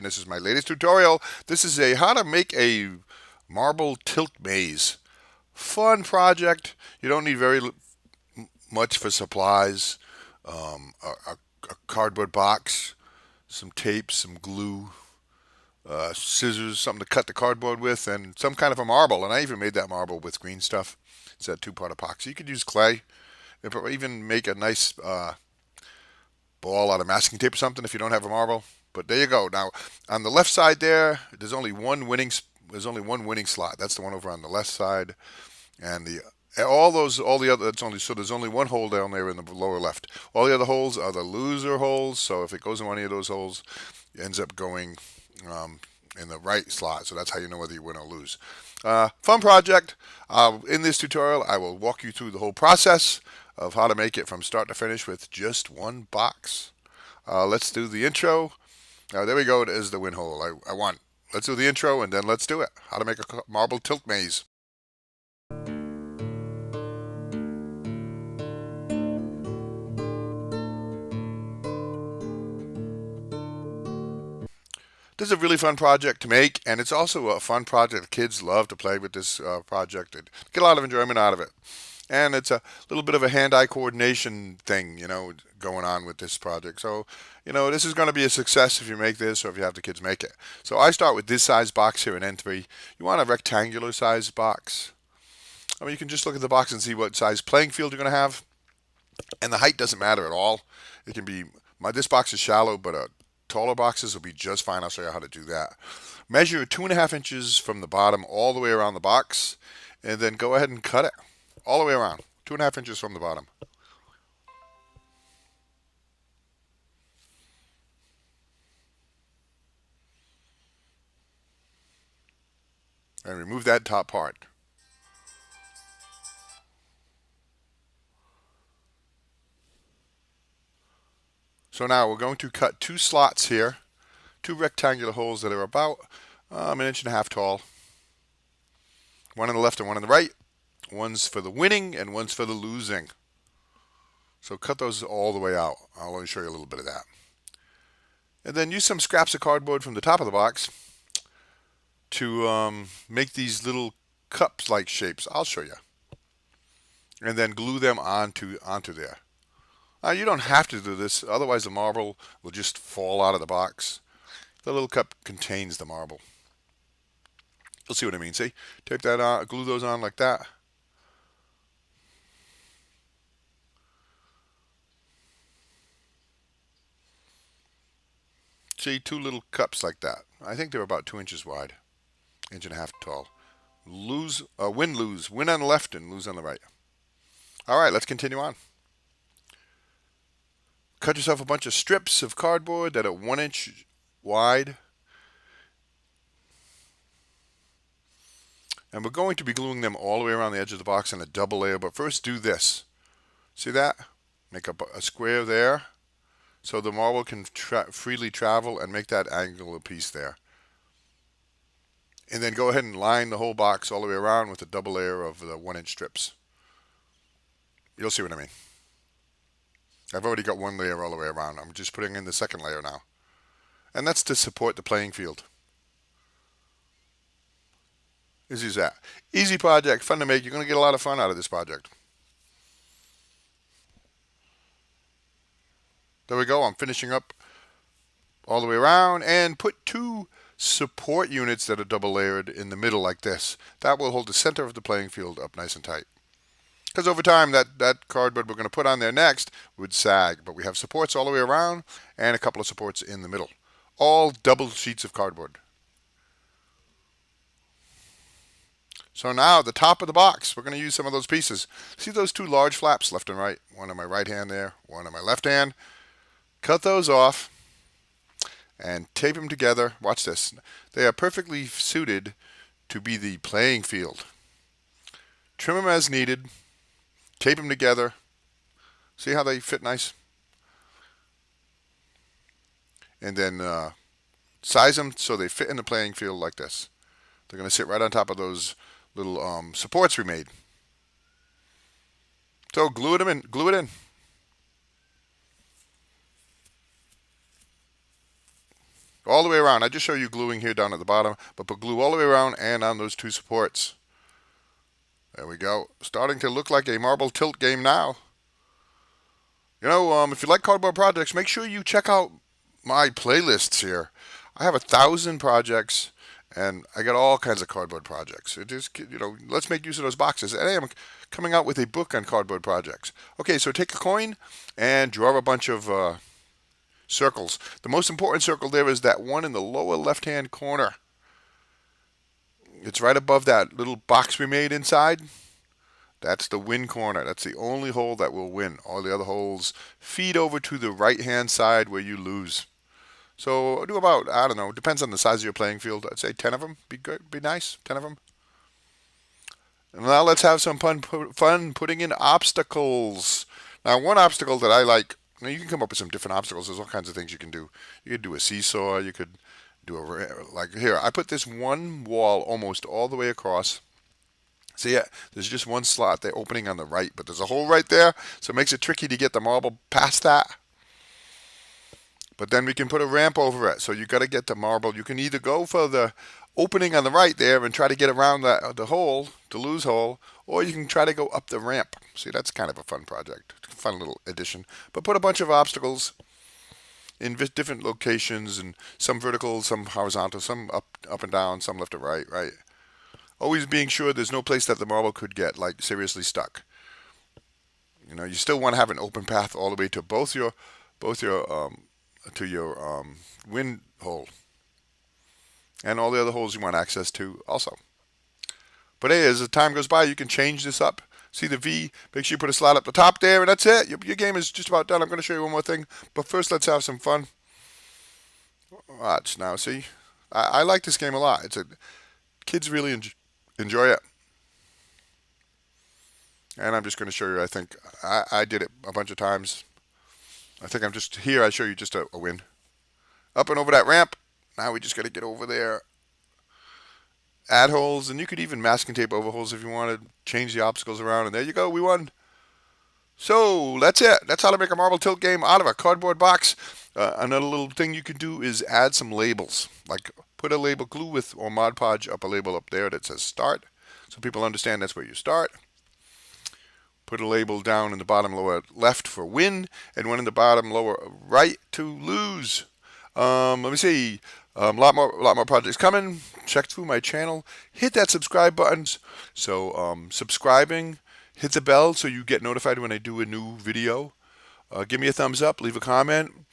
This is my latest tutorial. This is a how to make a marble tilt maze. Fun project. You don't need very much for supplies. A cardboard box, some tape, some glue, scissors, something to cut the cardboard with, and some kind of a marble. And I even made that marble with green stuff. It's a two-part epoxy. You could use clay, or even make a nice ball out of masking tape or something if you don't have a marble. But there you go. Now on the left side there, there's only one winning slot. That's the one over on the left side, and all the other. That's only so there's only one hole down there in the lower left. All the other holes are the loser holes. So if it goes in one of those holes, it ends up going um, in the right slot. So that's how you know whether you win or lose. Fun project. In this tutorial, I will walk you through the whole process of how to make it from start to finish with just one box. Let's do the intro. There we go. It is the win hole. I won. Let's do the intro and then let's do it. How to make a marble tilt maze. This is a really fun project to make, and it's also a fun project. Kids love to play with this project and get a lot of enjoyment out of it. And it's a little bit of a hand-eye coordination thing, going on with this project. So, this is going to be a success if you make this or if you have the kids make it. So I start with this size box here in N3. You want a rectangular size box. I mean, you can just look at the box and see what size playing field you're going to have. And the height doesn't matter at all. It can be, this box is shallow, but taller boxes will be just fine. I'll show you how to do that. Measure 2.5 inches from the bottom all the way around the box, and then go ahead and cut it all the way around, 2.5 inches from the bottom. And remove that top part. So now we're going to cut two slots here, two rectangular holes that are about 1.5 inches tall. One on the left and one on the right. One's for the winning and one's for the losing. So cut those all the way out. I'll only show you a little bit of that. And then use some scraps of cardboard from the top of the box to make these little cups-like shapes. I'll show you. And then glue them onto there. Now you don't have to do this, otherwise the marble will just fall out of the box. The little cup contains the marble. You'll see what I mean. See? Tape that on, glue those on like that. See, two little cups like that. I think they're about 2 inches wide, 1.5 inches tall. Win, lose. Win on the left and lose on the right. All right, let's continue on. Cut yourself a bunch of strips of cardboard that are 1 inch wide. And we're going to be gluing them all the way around the edge of the box in a double layer. But first do this. See that? Make a square there so the marble can freely travel and make that angular piece there. And then go ahead and line the whole box all the way around with a double layer of the 1 inch strips. You'll see what I mean. I've already got one layer all the way around. I'm just putting in the second layer now. And that's to support the playing field. Easy as that. Easy project, fun to make. You're going to get a lot of fun out of this project. There we go. I'm finishing up all the way around and put two support units that are double layered in the middle like this. That will hold the center of the playing field up nice and tight. Because over time, that cardboard we're going to put on there next would sag. But we have supports all the way around and a couple of supports in the middle. All double sheets of cardboard. So now the top of the box, we're going to use some of those pieces. See those two large flaps left and right? One on my right hand there, one on my left hand. Cut those off and tape them together. Watch this. They are perfectly suited to be the playing field. Trim them as needed. Tape them together. See how they fit nice? And then size them so they fit in the playing field like this. They're going to sit right on top of those little supports we made. So glue it in. all the way around. I just show you gluing here down at the bottom, but put glue all the way around and on those two supports. There we go. Starting to look like a marble tilt game now. If you like cardboard projects, make sure you check out my playlists here. I have 1,000 projects, and I got all kinds of cardboard projects. It just, let's make use of those boxes. And I am coming out with a book on cardboard projects. Okay, so take a coin and draw a bunch of circles. The most important circle there is that one in the lower left-hand corner. It's right above that little box we made inside. That's the win corner. That's the only hole that will win. All the other holes feed over to the right-hand side where you lose. So do about, I don't know, depends on the size of your playing field. I'd say 10 of them. Be good, be nice, 10 of them. And now let's have some fun putting in obstacles. Now, one obstacle that I like, you can come up with some different obstacles. There's all kinds of things you can do. You could do a seesaw. You could do like here. I put this one wall almost all the way across. So yeah, there's just one slot there opening on the right, but there's a hole right there, so it makes it tricky to get the marble past that. But then we can put a ramp over it, so you got to get the marble. You can either go for the opening on the right there and try to get around the hole, the lose hole, or you can try to go up the ramp. See, that's kind of a fun project, fun little addition. But put a bunch of obstacles in different locations, and some vertical, some horizontal, some up and down, some left to right, right. Always being sure there's no place that the marble could get like seriously stuck. You still want to have an open path all the way to both your wind hole and all the other holes you want access to also. But hey, as the time goes by, you can change this up. See the V, make sure you put a slot up the top there, and that's it. Your game is just about done. I'm going to show you one more thing, but first let's have some fun. Watch now, see? I like this game a lot. Kids really enjoy it. And I'm just going to show you, I think, I did it a bunch of times. I think I'm just here, I show you just a win. Up and over that ramp. Now we just got to get over there. Add holes, and you could even masking tape over holes if you wanted. Change the obstacles around, and there you go, we won. So that's it. That's how to make a marble tilt game out of a cardboard box. Another little thing you can do is add some labels. Like put a label, glue with or Mod Podge up a label up there that says start, so people understand that's where you start. Put a label down in the bottom lower left for win, and one in the bottom lower right to lose. Let me see. A lot more projects coming. Check through my channel. Hit that subscribe button. So subscribing. Hit the bell so you get notified when I do a new video. Give me a thumbs up. Leave a comment.